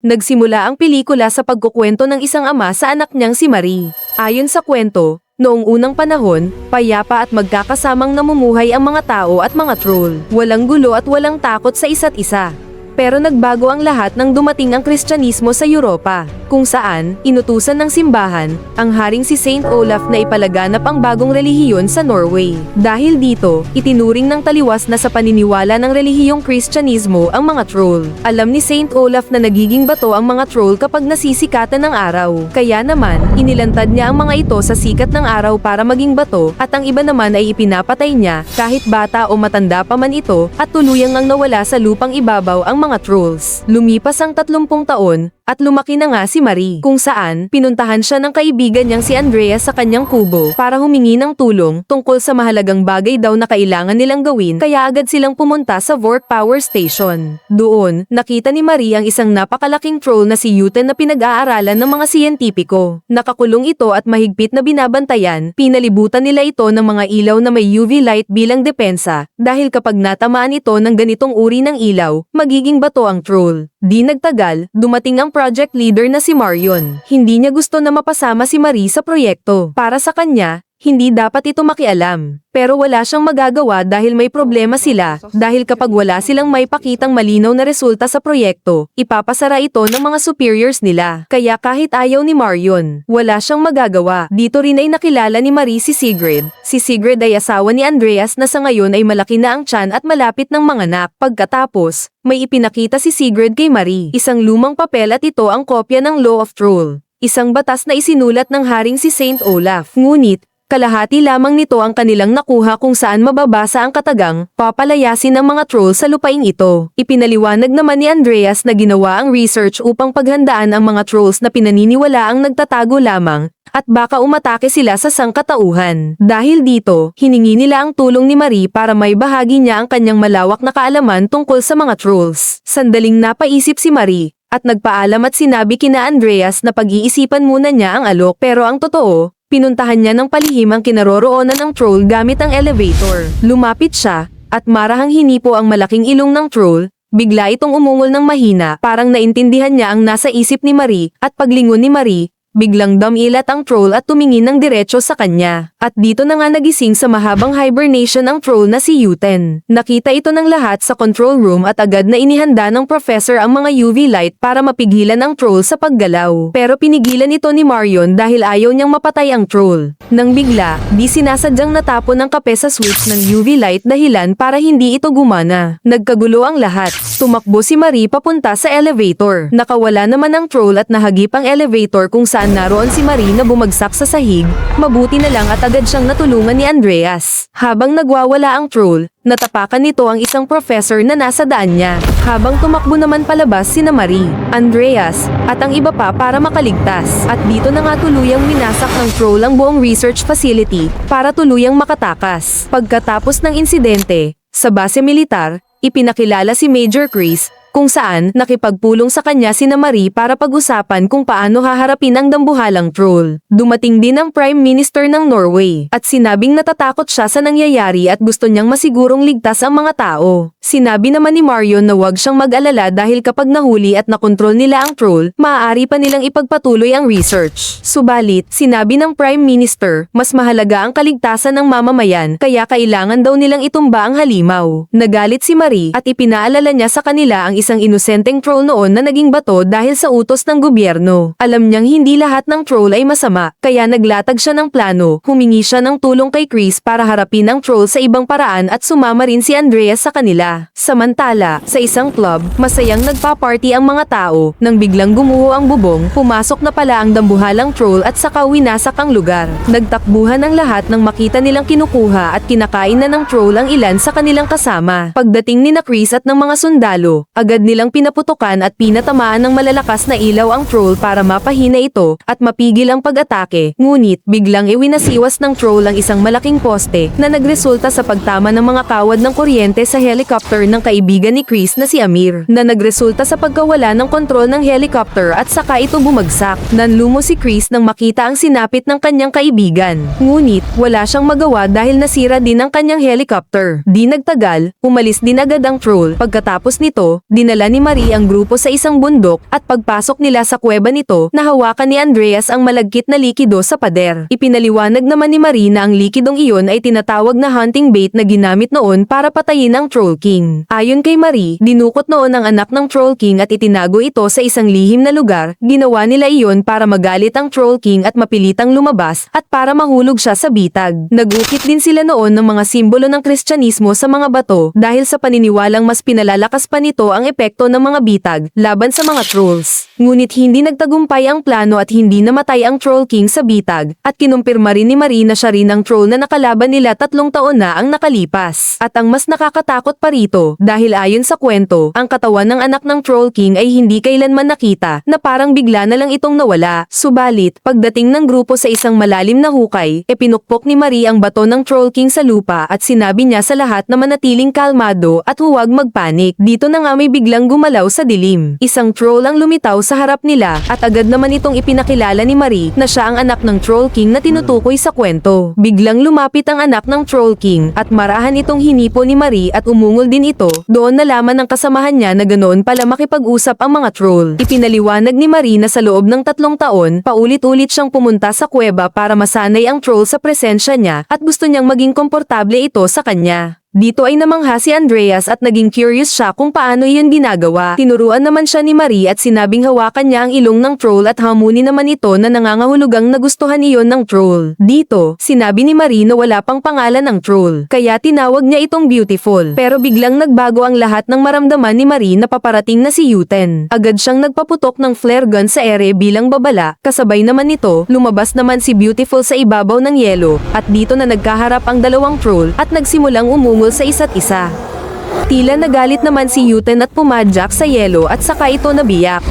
Nagsimula ang pelikula sa pagkukwento ng isang ama sa anak niyang si Marie. Ayon sa kwento, noong unang panahon, payapa at magkakasamang namumuhay ang mga tao at mga troll. Walang gulo at walang takot sa isa't isa. Pero nagbago ang lahat nang dumating ang Kristyanismo sa Europa, kung saan, inutusan ng simbahan, ang haring si Saint Olaf na ipalaganap ang bagong relihiyon sa Norway. Dahil dito, itinuring ng taliwas na sa paniniwala ng relihiyong Kristyanismo ang mga troll. Alam ni Saint Olaf na nagiging bato ang mga troll kapag nasisikatan ng araw. Kaya naman, inilantad niya ang mga ito sa sikat ng araw para maging bato, at ang iba naman ay ipinapatay niya, kahit bata o matanda pa man ito, at tuluyang ngang nawala sa lupang ibabaw ang mga trolls. Lumipas ang 30 taon, at lumaki na nga si Marie, kung saan, pinuntahan siya ng kaibigan niyang si Andreas sa kanyang kubo, para humingi ng tulong, tungkol sa mahalagang bagay daw na kailangan nilang gawin, kaya agad silang pumunta sa Vork Power Station. Doon, nakita ni Marie ang isang napakalaking troll na si Uten na pinag-aaralan ng mga siyentipiko. Nakakulong ito at mahigpit na binabantayan, pinalibutan nila ito ng mga ilaw na may UV light bilang depensa, dahil kapag natamaan ito ng ganitong uri ng ilaw, magiging bato ang troll. Di nagtagal, dumating ang project leader na si Marion. Hindi niya gusto na mapasama si Marie sa proyekto. Para sa kanya, hindi dapat ito makialam. Pero wala siyang magagawa dahil may problema sila, dahil kapag wala silang may pakitang malinaw na resulta sa proyekto, ipapasara ito ng mga superiors nila. Kaya kahit ayaw ni Marion, wala siyang magagawa. Dito rin ay nakilala ni Marie si Sigrid. Si Sigrid ay asawa ni Andreas na sa ngayon ay malaki na ang tiyan at malapit ng manganak. Pagkatapos, may ipinakita si Sigrid kay Marie. Isang lumang papel at ito ang kopya ng Law of Troll. Isang batas na isinulat ng haring si Saint Olaf. Ngunit, kalahati lamang nito ang kanilang nakuha kung saan mababasa ang katagang, papalayasin ang mga troll sa lupaing ito. Ipinaliwanag naman ni Andreas na ginawa ang research upang paghandaan ang mga trolls na pinaniniwala ang nagtatago lamang, at baka umatake sila sa sangkatauhan. Dahil dito, hiningi nila ang tulong ni Marie para may bahagi niya ang kanyang malawak na kaalaman tungkol sa mga trolls. Sandaling napaisip si Marie, at nagpaalam at sinabi kina Andreas na pag-iisipan muna niya ang alok, pero ang totoo, pinuntahan niya ng palihim ang kinaroroonan ng troll gamit ang elevator. Lumapit siya, at marahang hinipo ang malaking ilong ng troll, bigla itong umungol ng mahina, parang naintindihan niya ang nasa isip ni Marie, at paglingon ni Marie, biglang dumilat ang troll at tumingin ng diretso sa kanya. At dito na nga nagising sa mahabang hibernation ang troll na si Uten. Nakita ito ng lahat sa control room at agad na inihanda ng professor ang mga UV light para mapigilan ang troll sa paggalaw. Pero pinigilan ito ni Marion dahil ayaw niyang mapatay ang troll. Nang bigla, di sinasadyang natapon ng kape sa switch ng UV light dahilan para hindi ito gumana. Nagkagulo ang lahat. Tumakbo si Marie papunta sa elevator. Nakawala naman ang troll at nahagip ang elevator kung saan naroon si Marie na bumagsak sa sahig. Mabuti na lang at agad siyang natulungan ni Andreas. Habang nagwawala ang troll, natapakan nito ang isang professor na nasa daan niya. Habang tumakbo naman palabas sina Marie, Andreas, at ang iba pa para makaligtas. At dito na nga tuluyang minasak ng troll ang buong research facility para tuluyang makatakas. Pagkatapos ng insidente, sa base militar, ipinakilala si Major Chris, kung saan nakipagpulong sa kanya sina Marie para pag-usapan kung paano haharapin ang dambuhalang troll. Dumating din ang Prime Minister ng Norway, at sinabing natatakot siya sa nangyayari at gusto niyang masigurong ligtas ang mga tao. Sinabi naman ni Marion na huwag siyang mag-alala dahil kapag nahuli at nakontrol nila ang troll, maaari pa nilang ipagpatuloy ang research. Subalit, sinabi ng Prime Minister, mas mahalaga ang kaligtasan ng mamamayan, kaya kailangan daw nilang itumba ang halimaw. Nagalit si Marie at ipinaalala niya sa kanila ang isang inosenteng troll noon na naging bato dahil sa utos ng gobyerno. Alam niyang hindi lahat ng troll ay masama, kaya naglatag siya ng plano. Humingi siya ng tulong kay Chris para harapin ang troll sa ibang paraan at sumama rin si Andreas sa kanila. Samantala, sa isang club, masayang nagpa-party ang mga tao. Nang biglang gumuho ang bubong, pumasok na pala ang dambuhalang troll at saka winasak ang lugar. Nagtakbuhan ang lahat nang makita nilang kinukuha at kinakain na ng troll ang ilan sa kanilang kasama. Pagdating ni na Chris at ng mga sundalo, agad nilang pinaputukan at pinatamaan ng malalakas na ilaw ang troll para mapahina ito at mapigil ang pag-atake. Ngunit, biglang iwinasiwas ng troll ang isang malaking poste na nagresulta sa pagtama ng mga kawad ng kuryente sa helicopter ng kaibigan ni Chris na si Amir, na nagresulta sa pagkawala ng kontrol ng helicopter at saka ito bumagsak. Nanlumo si Chris nang makita ang sinapit ng kanyang kaibigan. Ngunit, wala siyang magawa dahil nasira din ang kanyang helicopter. Di nagtagal, umalis din agad ang troll. Pagkatapos nito, dinala ni Marie ang grupo sa isang bundok at pagpasok nila sa kuweba nito, nahawakan ni Andreas ang malagkit na likido sa pader. Ipinaliwanag naman ni Marie na ang likidong iyon ay tinatawag na hunting bait na ginamit noon para patayin ang Troll King. Ayon kay Marie, dinukot noon ang anak ng Troll King at itinago ito sa isang lihim na lugar. Ginawa nila iyon para magalit ang Troll King at mapilitang lumabas at para mahulog siya sa bitag. Nagukit din sila noon ng mga simbolo ng Kristyanismo sa mga bato dahil sa paniniwalang mas pinalalakas pa nito ang epekto ng mga bitag laban sa mga trolls. Ngunit hindi nagtagumpay ang plano at hindi namatay ang Troll King sa bitag at kinumpirma rin ni Marie na siya rin ang troll na nakalaban nila 3 taon na ang nakalipas. At ang mas nakakatakot pa rito dahil ayon sa kwento, ang katawan ng anak ng Troll King ay hindi kailanman nakita na parang bigla na lang itong nawala. Subalit, pagdating ng grupo sa isang malalim na hukay, pinukpok ni Marie ang bato ng Troll King sa lupa at sinabi niya sa lahat na manatiling kalmado at huwag magpanik. Dito na nga may biglang gumalaw sa dilim. Isang troll ang lumitaw sa harap nila at agad naman itong ipinakilala ni Marie na siya ang anak ng Troll King na tinutukoy sa kwento. Biglang lumapit ang anak ng Troll King at marahan itong hinipo ni Marie at umungol din ito. Doon nalaman ng kasamahan niya na ganoon pala makipag-usap ang mga troll. Ipinaliwanag ni Marie na sa loob ng 3 taon, paulit-ulit siyang pumunta sa kuweba para masanay ang troll sa presensya niya at gusto niyang maging komportable ito sa kanya. Dito ay namangha si Andreas at naging curious siya kung paano iyon ginagawa. Tinuruan naman siya ni Marie at sinabing hawakan niya ang ilong ng troll at hamunin naman ito na nangangahulugang nagustuhan iyon ng troll. Dito, sinabi ni Marie na wala pang pangalan ng troll, kaya tinawag niya itong beautiful. Pero biglang nagbago ang lahat ng maramdaman ni Marie na paparating na si Yuten. Agad siyang nagpaputok ng flare gun sa ere bilang babala, kasabay naman nito, lumabas naman si Beautiful sa ibabaw ng yelo, at dito na nagkaharap ang dalawang troll at nagsimulang umungo sa isa't isa. Tila nagalit naman si Yuten at pumadyak sa yelo at saka ito nabiyak.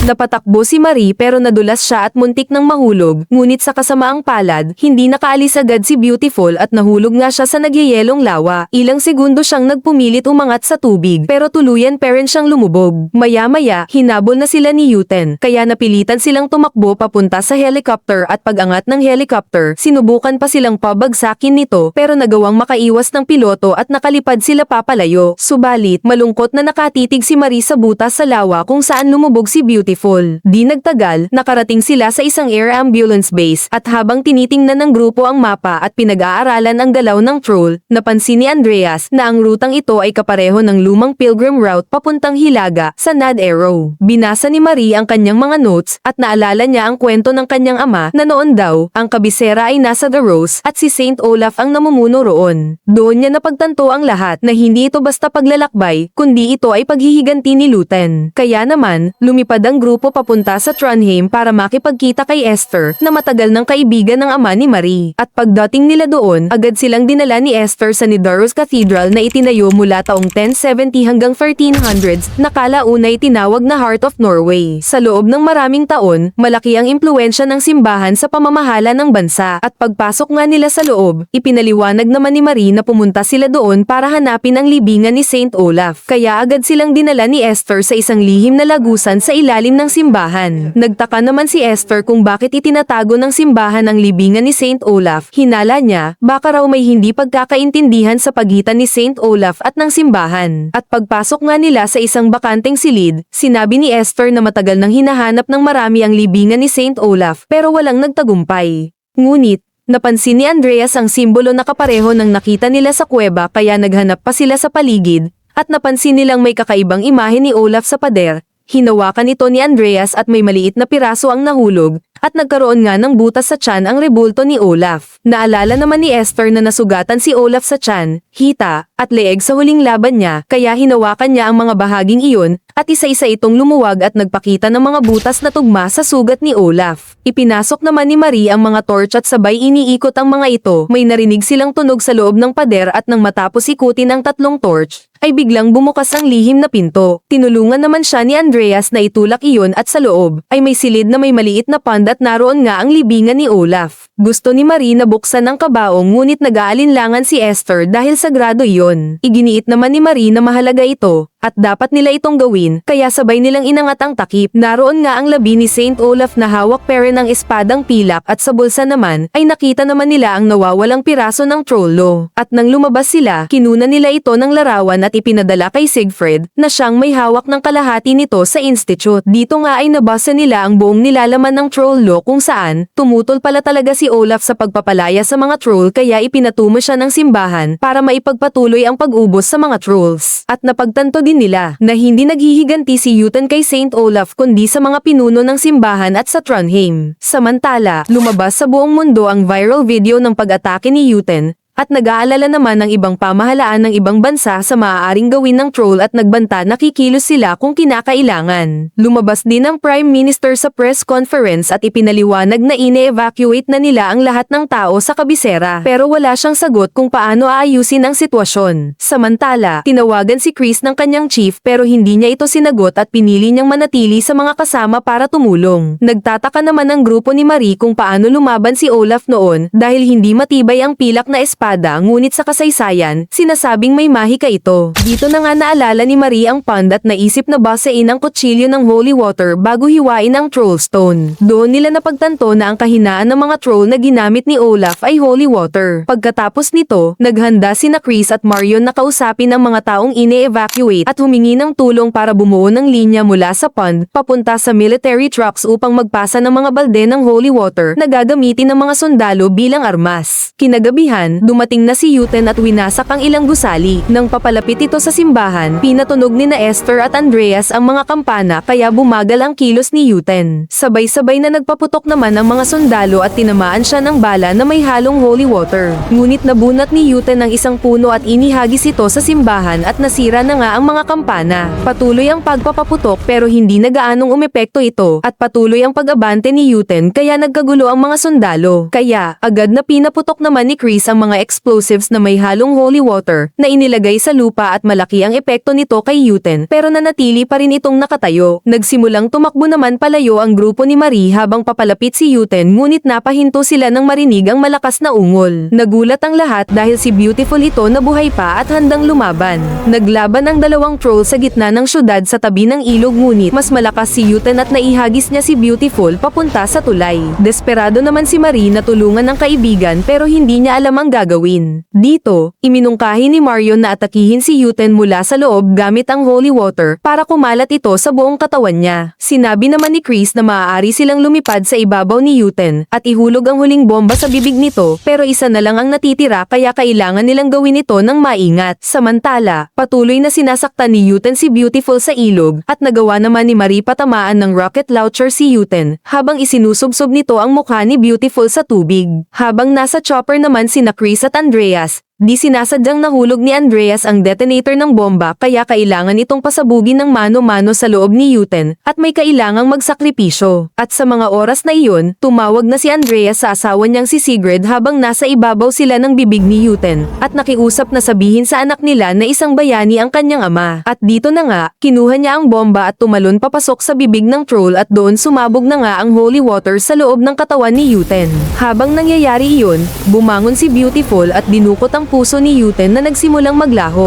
Napatakbo si Marie pero nadulas siya at muntik nang mahulog, ngunit sa kasamaang palad, hindi nakaalis agad si Beautiful at nahulog nga siya sa nagyayelong lawa. Ilang segundo siyang nagpumilit umangat sa tubig pero tuluyan pa rin siyang lumubog. Maya-maya, hinabol na sila ni Yuten, kaya napilitan silang tumakbo papunta sa helicopter at pag-angat ng helicopter, sinubukan pa silang pabagsakin nito pero nagawang makaiwas ng piloto at nakalipad sila papalayo. Subalit, malungkot na nakatitig si Marie sa butas sa lawa kung saan lumubog si Beautiful. Di nagtagal, nakarating sila sa isang air ambulance base at habang tinitingnan ng grupo ang mapa at pinag-aaralan ang galaw ng troll, napansin ni Andreas na ang rutang ito ay kapareho ng lumang pilgrim route papuntang Hilaga sa Nad Arrow. Binasa ni Marie ang kanyang mga notes at naalala niya ang kwento ng kanyang ama na noon daw, ang kabisera ay nasa The Rose at si Saint Olaf ang namumuno roon. Doon niya napagtanto ang lahat na hindi ito basta paglalakbay, kundi ito ay paghihiganti ni Luten. Kaya naman, lumipad ang grupo papunta sa Trondheim para makipagkita kay Esther na matagal ng kaibigan ng ama ni Marie. At pagdating nila doon, agad silang dinala ni Esther sa Nidaros Cathedral na itinayo mula taong 1070 hanggang 1300s na kalaunay tinawag na Heart of Norway. Sa loob ng maraming taon, malaki ang impluensya ng simbahan sa pamamahala ng bansa. At pagpasok nga nila sa loob, ipinaliwanag naman ni Marie na pumunta sila doon para hanapin ang libingan ni Saint Olaf. Kaya agad silang dinala ni Esther sa isang lihim na lagusan sa ilalim ng simbahan. Nagtaka naman si Esther kung bakit itinatago ng simbahan ang libingan ni Saint Olaf. Hinala niya, baka raw may hindi pagkakaintindihan sa pagitan ni Saint Olaf at ng simbahan. At pagpasok nga nila sa isang bakanteng silid, sinabi ni Esther na matagal nang hinahanap ng marami ang libingan ni Saint Olaf pero walang nagtagumpay. Ngunit, napansin ni Andreas ang simbolo na kapareho ng nakita nila sa kuweba kaya naghanap pa sila sa paligid at napansin nilang may kakaibang imahe ni Olaf sa pader. Hinawakan ito ni Andreas at may maliit na piraso ang nahulog, at nagkaroon nga ng butas sa tiyan ang rebulto ni Olaf. Naalala naman ni Esther na nasugatan si Olaf sa tiyan, hita, at leeg sa huling laban niya, kaya hinawakan niya ang mga bahaging iyon, at isa-isa itong lumuwag at nagpakita ng mga butas na tugma sa sugat ni Olaf. Ipinasok naman ni Marie ang mga torch at sabay iniikot ang mga ito. May narinig silang tunog sa loob ng pader at nang matapos ikutin ang 3 torch, ay biglang bumukas ang lihim na pinto. Tinulungan naman siya ni Andreas na itulak iyon at sa loob, ay may silid na may maliit na pond at naroon nga ang libingan ni Olaf. Gusto ni Marie na buksan ang kabaong ngunit nag-aalinlangan si Esther dahil sagrado iyon. Iginiit naman ni Marie na mahalaga ito, at dapat nila itong gawin, kaya sabay nilang inangat ang takip. Naroon nga ang labi ni Saint Olaf na hawak pere ng espadang pilak at sa bulsa naman, ay nakita naman nila ang nawawalang piraso ng trollo. At nang lumabas sila, kinuna nila ito ng larawan at ipinadala kay Siegfried, na siyang may hawak ng kalahati nito sa institute. Dito nga ay nabasa nila ang buong nilalaman ng trollo kung saan, tumutol pala talaga si Olaf sa pagpapalaya sa mga troll kaya ipinatumo siya ng simbahan para maipagpatuloy ang pag-ubos sa mga trolls. At napagtanto din nila na hindi naghihiganti si Jotun kay Saint Olaf kundi sa mga pinuno ng simbahan at sa Trondheim. Samantala, lumabas sa buong mundo ang viral video ng pag-atake ni Jotun, at nag-aalala naman ng ibang pamahalaan ng ibang bansa sa maaaring gawin ng troll at nagbanta na kikilos sila kung kinakailangan. Lumabas din ang Prime Minister sa press conference at ipinaliwanag na ine-evacuate na nila ang lahat ng tao sa kabisera. Pero wala siyang sagot kung paano aayusin ang sitwasyon. Samantala, tinawagan si Chris ng kanyang chief pero hindi niya ito sinagot at pinili niyang manatili sa mga kasama para tumulong. Nagtataka naman ang grupo ni Marie kung paano lumaban si Olaf noon dahil hindi matibay ang pilak na espada ngunit sa kasaysayan, sinasabing may mahika ito. Dito na nga naalala ni Marie ang pond at naisip na basain ang kutsilyo ng holy water bago hiwain ang troll stone. Doon nila napagtanto na ang kahinaan ng mga troll na ginamit ni Olaf ay holy water. Pagkatapos nito, naghanda sina Chris at Marion na kausapin ang mga taong ine-evacuate at humingi ng tulong para bumuo ng linya mula sa pond papunta sa military trucks upang magpasa ng mga balde ng holy water na gagamitin ng mga sundalo bilang armas. Kinagabihan, dumating na si Jotun at winasak ang ilang gusali. Nang papalapit ito sa simbahan, pinatunog ni na Esther at Andreas ang mga kampana kaya bumagal ang kilos ni Jotun. Sabay-sabay na nagpaputok naman ang mga sundalo at tinamaan siya ng bala na may halong holy water. Ngunit nabunat ni Jotun ang isang puno at inihagis ito sa simbahan at nasira na nga ang mga kampana. Patuloy ang pagpapaputok pero hindi na gaanong umepekto ito at patuloy ang pag-abante ni Jotun kaya nagkagulo ang mga sundalo. Kaya, agad na pinaputok naman ni Chris ang mga explosives na may halong holy water na inilagay sa lupa at malaki ang epekto nito kay Jotun pero nanatili pa rin itong nakatayo. Nagsimulang tumakbo naman palayo ang grupo ni Marie habang papalapit si Jotun ngunit napahinto sila nang marinig ang malakas na ungol. Nagulat ang lahat dahil si Beautiful ito na buhay pa at handang lumaban. Naglaban ang dalawang troll sa gitna ng syudad sa tabi ng ilog ngunit mas malakas si Jotun at naihagis niya si Beautiful papunta sa tulay. Desperado naman si Marie na tulungan ng kaibigan pero hindi niya alam ang gagawin. Dito, iminungkahi ni Marion na atakihin si Jotun mula sa loob gamit ang holy water para kumalat ito sa buong katawan niya. Sinabi naman ni Chris na maaari silang lumipad sa ibabaw ni Jotun at ihulog ang huling bomba sa bibig nito pero isa na lang ang natitira kaya kailangan nilang gawin ito ng maingat. Samantala, patuloy na sinasaktan ni Jotun si Beautiful sa ilog at nagawa naman ni Marie patamaan ng rocket launcher si Jotun habang isinusubsob nito ang mukha ni Beautiful sa tubig. Habang nasa chopper naman sina Chris at Andreas, di sinasadyang nahulog ni Andreas ang detonator ng bomba kaya kailangan itong pasabugin ng mano-mano sa loob ni Jotun at may kailangang magsakripisyo. At sa mga oras na iyon, tumawag na si Andreas sa asawa niyang si Sigrid habang nasa ibabaw sila ng bibig ni Jotun at nakiusap na sabihin sa anak nila na isang bayani ang kanyang ama. At dito na nga, kinuha niya ang bomba at tumalon papasok sa bibig ng troll at doon sumabog na nga ang holy water sa loob ng katawan ni Jotun. Habang nangyayari iyon, bumangon si Beautiful at dinukot ang puso ni Jotun na nagsimulang maglaho.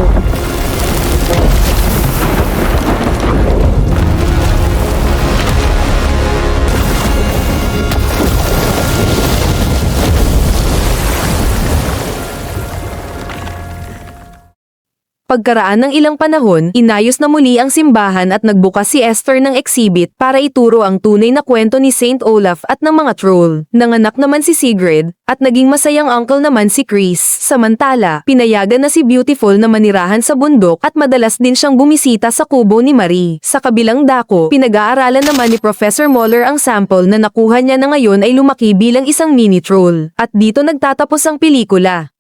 Pagkaraan ng ilang panahon, inayos na muli ang simbahan at nagbukas si Esther ng exhibit para ituro ang tunay na kwento ni Saint Olaf at ng mga troll. Nanganak naman si Sigrid, at naging masayang uncle naman si Chris. Samantala, pinayagan na si Beautiful na manirahan sa bundok at madalas din siyang bumisita sa kubo ni Marie. Sa kabilang dako, pinag-aaralan naman ni Professor Moller ang sample na nakuha niya na ngayon ay lumaki bilang isang mini troll. At dito nagtatapos ang pelikula.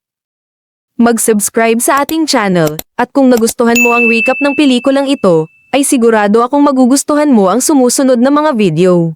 Mag-subscribe sa ating channel, at kung nagustuhan mo ang recap ng pelikulang ito, ay sigurado akong magugustuhan mo ang sumusunod na mga video.